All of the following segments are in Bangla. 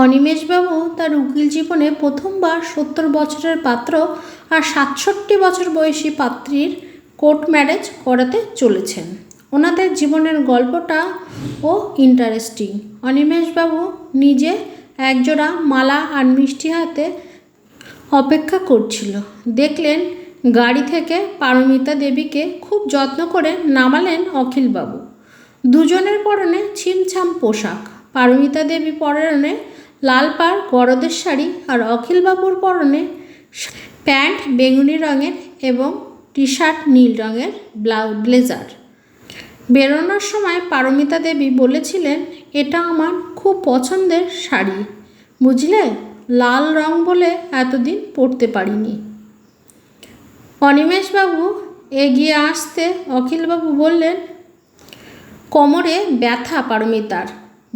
অনিমেষবাবু তার উকিল জীবনে প্রথমবার ৭০ বছরের পাত্র আর ৬৭ বছর বয়সী পাত্রীর কোর্ট ম্যারেজ করাতে চলেছেন। ওনাদের জীবনের গল্পটা ও ইন্টারেস্টিং। অনিমেষবাবু নিজে একজোড়া মালা আর মিষ্টি হাতে অপেক্ষা করছিল। দেখলেন গাড়ি থেকে পারমিতা দেবীকে খুব যত্ন করে নামালেন অখিলবাবু। দুজনের পরনে ছিমছাম পোশাক। পারমিতা দেবী পরনে লাল পাড় গরদের শাড়ি আর অখিলবাবুর পরনে প্যান্ট বেগুনি রঙের এবং টি শার্ট নীল রঙের ব্লেজার। বেরোনোর সময় পারমিতা দেবী বলেছিলেন, এটা আমার খুব পছন্দের শাড়ি, বুঝলে, লাল রং বলে এতদিন পরতে পারিনি। অনিমেষবাবু এগিয়ে আসতে অখিলবাবু বললেন, কোমরে ব্যথা পারমিতার,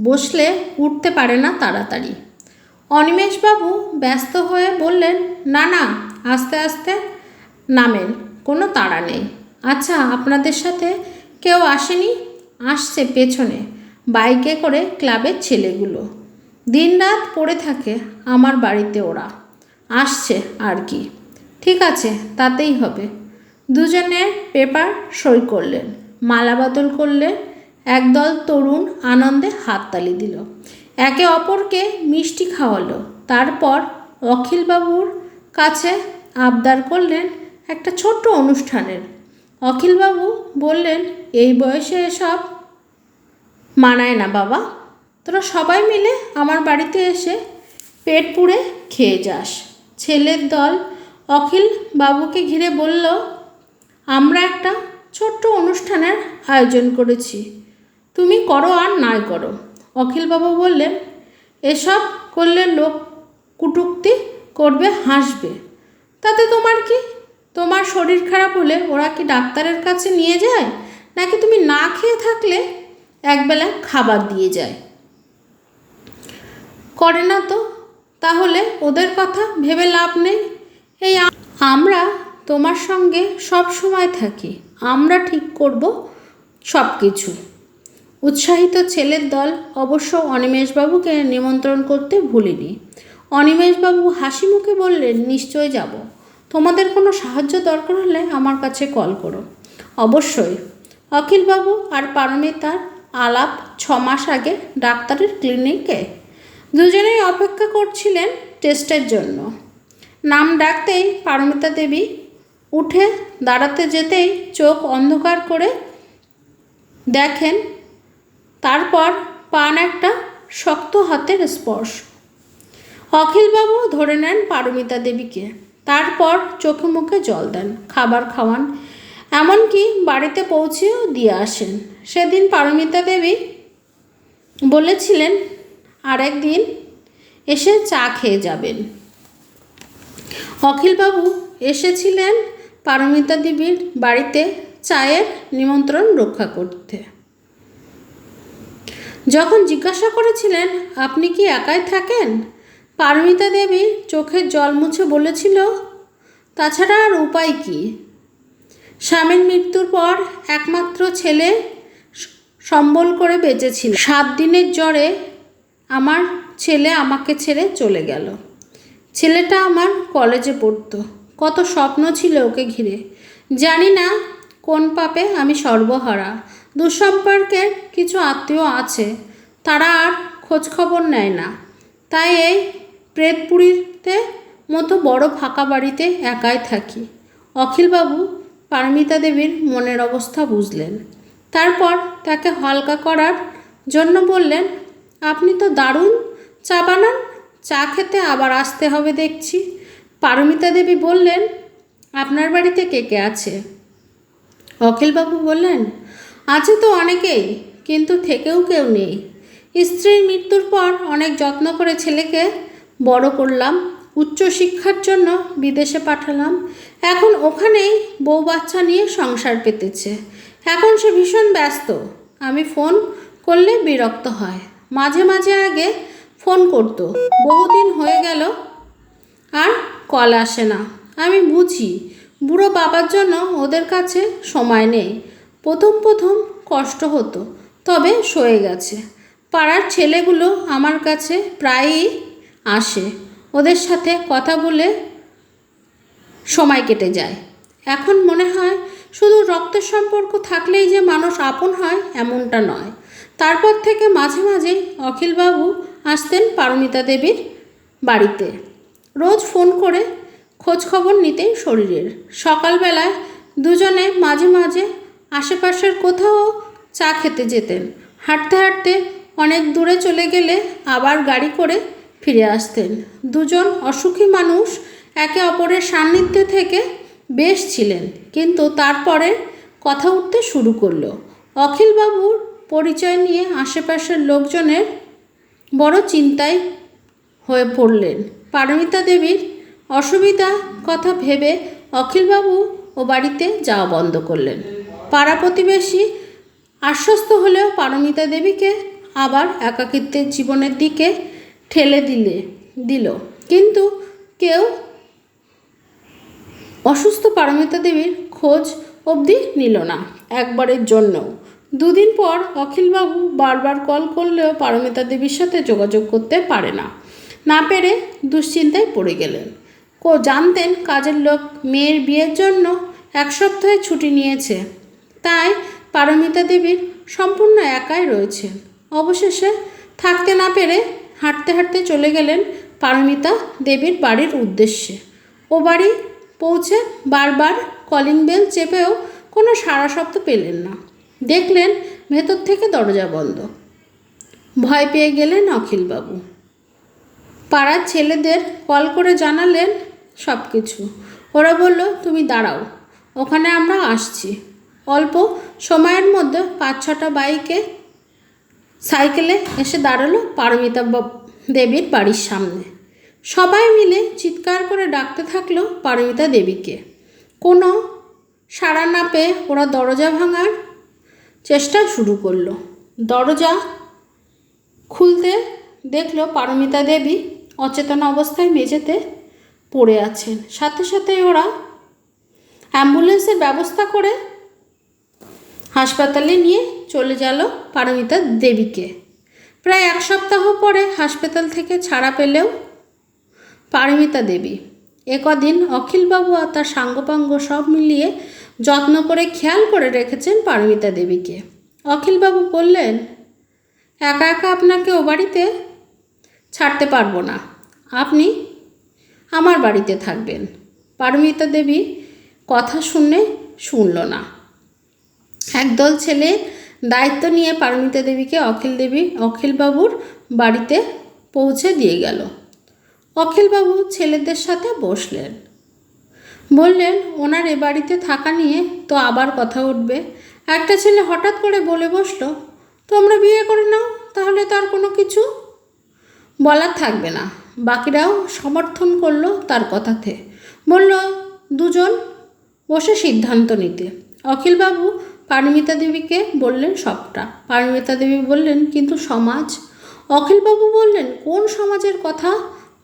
বসলে উঠতে পারে না তাড়াতাড়ি। অনিমেষবাবু ব্যস্ত হয়ে বললেন, না না, আস্তে আস্তে নামেন, কোনো তাড়া নেই। আচ্ছা, আপনাদের সাথে কেউ আসেনি? আসছে পেছনে বাইকে করে ক্লাবের ছেলেগুলো, দিনরাত পড়ে থাকে আমার বাড়িতে, ওরা আসছে আর কি। ঠিক আছে, তাতেই হবে। দুজনের পেপার সই করলেন, মালা বদল করলেন। একদল তরুণ আনন্দে হাততালি দিল, একে অপরকে মিষ্টি খাওয়ালো। তারপর অখিলবাবুর কাছে আবদার করলেন একটা ছোট্ট অনুষ্ঠানের। অখিলবাবু বললেন, এই বয়সে এসব মানায় না বাবা, তোরা সবাই মিলে আমার বাড়িতে এসে পেট পুড়ে খেয়ে যাস। ছেলের দল অখিল বাবুকে ঘিরে বলল, আমরা একটা ছোট্ট অনুষ্ঠানের আয়োজন করেছি, তুমি করো আর নাই করো। অখিলবাবু বললেন, এসব করলে লোক কটূক্তি করবে, হাসবে, তাতে তোমার কি? তোমার শরীর খারাপ হলে ওরা কি ডাক্তারের কাছে নিয়ে যায়, নাকি তুমি না খেয়ে থাকলে একবেলা খাবার দিয়ে যায়? করে না তো, তাহলে ওদের কথা ভেবে লাভ নেই। এই আমরা তোমার সঙ্গে সব সময় থাকি, আমরা ঠিক করব সব কিছু। উৎসাহিত ছেলের দল অবশ্য অনিমেষবাবুকে নিমন্ত্রণ করতে ভুলিনি। অনিমেষবাবু হাসি মুখে বললেন, নিশ্চয় যাব, তোমাদের কোনো সাহায্য দরকার হলে আমার কাছে কল করো। অবশ্যই। অখিলবাবু আর পারমিতার আলাপ 6 মাস আগে ডাক্তারের ক্লিনিকে। দুজনেই অপেক্ষা করছিলেন টেস্টের জন্য। নাম ডাকতেই পারমিতা দেবী উঠে দাঁড়াতে যেতেই চোখ অন্ধকার করে দেখেন, তারপর পান একটা শক্ত হাতের স্পর্শ। অখিলবাবু ধরে নেন পারমিতা দেবীকে, তারপর চোখে মুখে জল দেন, খাবার খাওয়ান, এমনকি বাড়িতে পৌঁছেও দিয়ে আসেন। সেদিন পারমিতা দেবী বলেছিলেন, আরেকদিন এসে চা খেয়ে যাবেন। অখিলবাবু এসেছিলেন পারমিতা দেবীর বাড়িতে চায়ের নিমন্ত্রণ রক্ষা করতে। যখন জিজ্ঞাসা করেছিলেন, আপনি কি একাই থাকেন, পারমিতা দেবী চোখের জল মুছে বলেছিল, তাছাড়া আর উপায় কি? স্বামীর মৃত্যুর পর একমাত্র ছেলে সম্বল করে বেঁচেছিল। 7 দিনের জ্বরে আমার ছেলে আমাকে ছেড়ে চলে গেল। ছেলেটা আমার কলেজে পড়তো, কত স্বপ্ন ছিল ওকে ঘিরে। জানি না কোন পাপে আমি সর্বহারা। দুঃসম্পর্কের কিছু আত্মীয় আছে, তারা আর খোঁজখবর নেয় না, তাই এই প্রেতপুরীতে মতো বড় ফাঁকা বাড়িতে একাই থাকি। অখিলবাবু পারমিতা দেবীর মনের অবস্থা বুঝলেন। তারপর তাকে হালকা করার জন্য বললেন, আপনি তো দারুণ চা বানান, চা খেতে আবার আসতে হবে দেখছি। পারমিতা দেবী বললেন, আপনার বাড়িতে কে কে আছে? অখিলবাবু বললেন, আছে তো অনেকেই, কিন্তু থেকেও কেউ নেই। স্ত্রীর মৃত্যুর পর অনেক যত্ন করে ছেলেকে বড় করলাম, উচ্চশিক্ষার জন্য বিদেশে পাঠালাম, এখন ওখানেই বউ বাচ্চা নিয়ে সংসার পেতেছে। এখন সে ভীষণ ব্যস্ত, আমি ফোন করলে বিরক্ত হয়। মাঝে মাঝে আগে ফোন করতো, বহুদিন হয়ে গেল আর কল আসে না। আমি বুঝি বুড়ো বাবার জন্য ওদের কাছে সময় নেই। প্রথম প্রথম কষ্ট হতো, তবে সয়ে গেছে। পাড়ার ছেলেগুলো আমার কাছে প্রায়ই আসে, ওদের সাথে কথা বলে সময় কেটে যায়। এখন মনে হয় শুধু রক্তের সম্পর্ক থাকলেই যে মানুষ আপন হয় এমনটা নয়। তারপর থেকে মাঝে মাঝে অখিলবাবু আসতেন পারমিতা দেবীর বাড়িতে, রোজ ফোন করে খোঁজ খবর নিতেন শরীরের। সকালবেলায় দুজনে মাঝে মাঝে আশেপাশের কোথাও চা খেতে যেতেন। হাঁটতে হাঁটতে অনেক দূরে চলে গেলে আবার গাড়ি করে ফিরে আসতেন। দুজন অসুখী মানুষ একে অপরের সান্নিধ্যে থেকে বেশ ছিলেন, কিন্তু তারপরে কথা উঠতে শুরু করলো। অখিলবাবুর পরিচয় নিয়ে আশেপাশের লোকজনের বড় চিন্তায় হয়ে পড়লেন। পারমিতা দেবীর অসুবিধা কথা ভেবে অখিলবাবু ও বাড়িতে যাওয়া বন্ধ করলেন। পাড়া প্রতিবেশী আশ্বস্ত হলেও পারমিতা দেবীকে আবার একাকিত্বের জীবনের দিকে ঠেলে দিল, কিন্তু কেউ অসুস্থ পারমিতা দেবীর খোঁজ অবধি নিল না একবারের জন্যও। দুদিন পর অখিলবাবু বারবার কল করলেও পারমিতা দেবীর সাথে যোগাযোগ করতে পারে না পেরে দুশ্চিন্তায় পড়ে গেলেন। জানতেন কাজের লোক মেয়ের বিয়ের জন্য 1 সপ্তাহে ছুটি নিয়েছে, তাই পারমিতা দেবীর সম্পূর্ণ একাই রয়েছেন। অবশেষে থাকতে না পেরে হাঁটতে হাঁটতে চলে গেলেন পারমিতা দেবীর বাড়ির উদ্দেশ্যে। ও বাড়ি পৌঁছে বারবার কলিং বেল চেপেও কোনো সাড়া শব্দ পেলেন না। দেখলেন ভেতর থেকে দরজা বন্ধ। ভয় পেয়ে গেলেন অখিলবাবু। পাড়ার ছেলেদের কল করে জানালেন সব কিছু। ওরা বলল, তুমি দাঁড়াও, ওখানে আমরা আসছি। অল্প সময়ের মধ্যে 5-6টা সাইকেলে এসে দাঁড়ালো পারমিতা দেবীর বাড়ির সামনে। সবাই মিলে চিৎকার করে ডাকতে থাকলো পারমিতা দেবীকে। কোনো সাড়া না পেয়ে ওরা দরজা ভাঙার চেষ্টা শুরু করলো। দরজা খুলতে দেখলো পারমিতা দেবী অচেতন অবস্থায় মেঝেতে পড়ে আছেন। সাথে সাথে ওরা অ্যাম্বুলেন্সের ব্যবস্থা করে হাসপাতালে নিয়ে চলে গেল পারমিতা দেবীকে। প্রায় 1 সপ্তাহ পরে হাসপাতাল থেকে ছাড়া পেলেও পারমিতা দেবী একদিন অখিলবাবু আর তার সাঙ্গপাঙ্গ সব মিলিয়ে যত্ন করে খেয়াল করে রেখেছেন পারমিতা দেবীকে। অখিলবাবু বললেন, একা একা আপনাকে ও বাড়িতে ছাড়তে পারবো না, আপনি আমার বাড়িতে থাকবেন। পারমিতা দেবী কথা শুনল না। একদল ছেলে দায়িত্ব নিয়ে পারমিতা দেবীকে অখিলবাবুর বাড়িতে পৌঁছে দিয়ে গেল। অখিলবাবু ছেলেদের সাথে বসলেন। বললেন, ওনার এ বাড়িতে থাকা নিয়ে তো আবার কথা উঠবে। একটা ছেলে হঠাৎ করে বলে বসলো, তোমরা বিয়ে করে নাও, তাহলে তো আর কোনো কিছু বলার থাকবে না। বাকিরাও সমর্থন করলো তার কথাতে। বলল দুজন বসে সিদ্ধান্ত নিতে। অখিলবাবু পারমিতা দেবীকে বললেন সবটা। পারমিতা দেবী বললেন, কিন্তু সমাজ? অখিলবাবু বললেন, কোন সমাজের কথা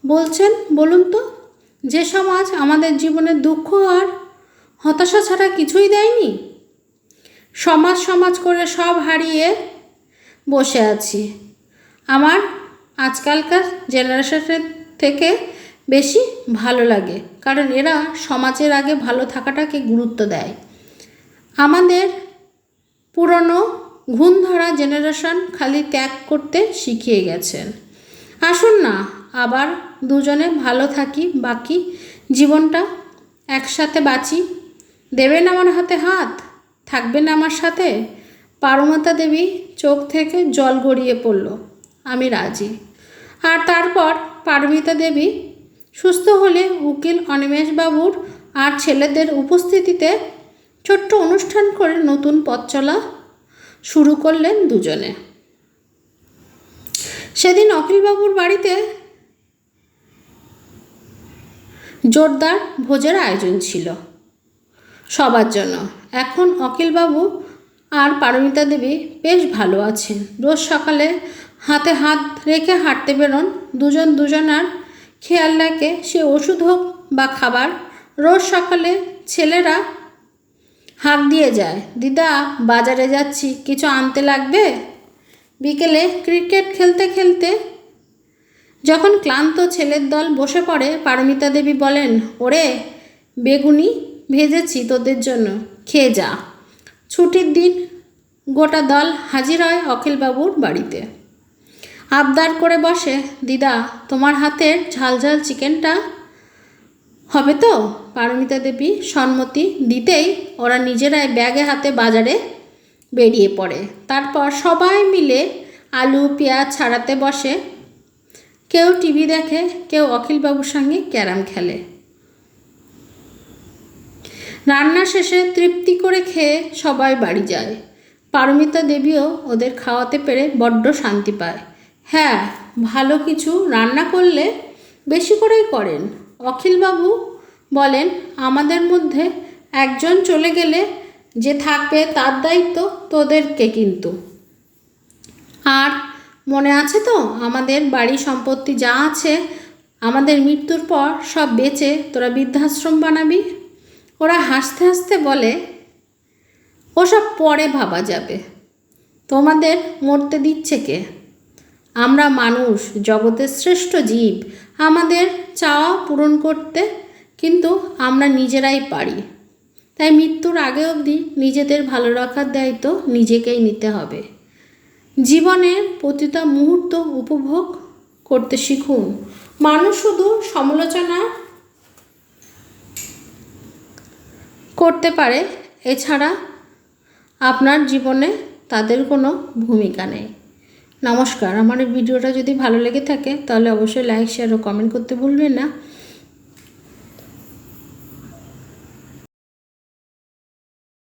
বলছেন বলুন তো? যে সমাজ আমাদের জীবনে দুঃখ আর হতাশা ছাড়া কিছুই দেয়নি। সমাজ করে সব হারিয়ে বসে আছি। আমার আজকালকার জেনারেশনের থেকে বেশি ভালো লাগে, কারণ এরা সমাজের আগে ভালো থাকাটাকে গুরুত্ব দেয়। আমাদের পুরনো ঘুণ ধরা জেনারেশন খালি ত্যাগ করতে শিখিয়ে গেছেন। আসুন না আবার দুজনে ভালো থাকি, বাকি জীবনটা একসাথে বাঁচি। দেবেন আমার হাতে হাত, থাকবেন আমার সাথে? পারমিতা দেবী চোখ থেকে জল গড়িয়ে পড়ল। আমি রাজি। আর তারপর পারমিতা দেবী সুস্থ হলে উকিল অনিমেষবাবুর আর ছেলেদের উপস্থিতিতে ছোট্ট অনুষ্ঠান করে নতুন পথ চলা শুরু করলেন দুজনে। সেদিন অখিলবাবুর বাড়িতে জোরদার ভোজের আয়োজন ছিল সবার জন্য। এখন অখিলবাবু আর পারমিতা দেবী বেশ ভালো আছেন। রোজ সকালে হাতে হাত রেখে হাঁটতে বেরোন। দুজনার খেয়াল রাখে, সে ওষুধ হোক বা খাবার। রোজ সকালে ছেলেরা হাঁক দিয়ে যায়, দিদা বাজারে যাচ্ছি, কিছু আনতে লাগবে? বিকেলে ক্রিকেট খেলতে খেলতে যখন ক্লান্ত ছেলের দল বসে পড়ে, পারমিতা দেবী বলেন, ওরে বেগুনি ভেজেছি তোদের জন্য, খেয়ে যা। ছুটির দিন গোটা দল হাজির হয় অখিলবাবুর বাড়িতে। আবদার করে বসে, দিদা তোমার হাতের ঝাল ঝাল চিকেনটা হবে তো? পারমিতা দেবী সম্মতি দিতেই ওরা নিজেরাই ব্যাগে হাতে বাজারে বেরিয়ে পড়ে। তারপর সবাই মিলে আলু পেঁয়াজ ছাড়াতে বসে। কেউ টিভি দেখে, কেউ অখিলবাবুর সঙ্গে ক্যারাম খেলে। রান্না শেষে তৃপ্তি করে খেয়ে সবাই বাড়ি যায়। পারমিতা দেবীও ওদের খাওয়াতে পেরে বড্ড শান্তি পায়। হ্যাঁ, ভালো কিছু রান্না করলে বেশি করেই করেন। অখিলবাবু বলেন, আমাদের মধ্যে একজন চলে গেলে যে থাকবে তার দায়িত্ব তোদেরকে কিন্তু। আর মনে আছে তো, আমাদের বাড়ি সম্পত্তি যা আছে আমাদের মৃত্যুর পর সব বেচে তোরা বৃদ্ধাশ্রম বানাবি। ওরা হাসতে হাসতে বলে, ওসব পরে ভাবা যাবে, তোমাদের মরতে দিচ্ছে কে? আমরা মানুষ, জগতের শ্রেষ্ঠ জীব, আমাদের চাওয়া পূরণ করতে কিন্তু আমরা নিজেরাই পারি। তাই মৃত্যুর আগে অবধি নিজেদের ভালো রাখার দায়িত্ব নিজেকেই নিতে হবে। জীবনের প্রতিটা মুহূর্ত উপভোগ করতে শিখুন। মানুষ শুধু সমালোচনা করতে পারে, এছাড়া আপনার জীবনে তাদের কোনো ভূমিকা নেই। নমস্কার। আমার এই ভিডিওটা যদি ভালো লেগে থাকে তাহলে অবশ্যই লাইক, শেয়ার ও কমেন্ট করতে ভুলবেন না।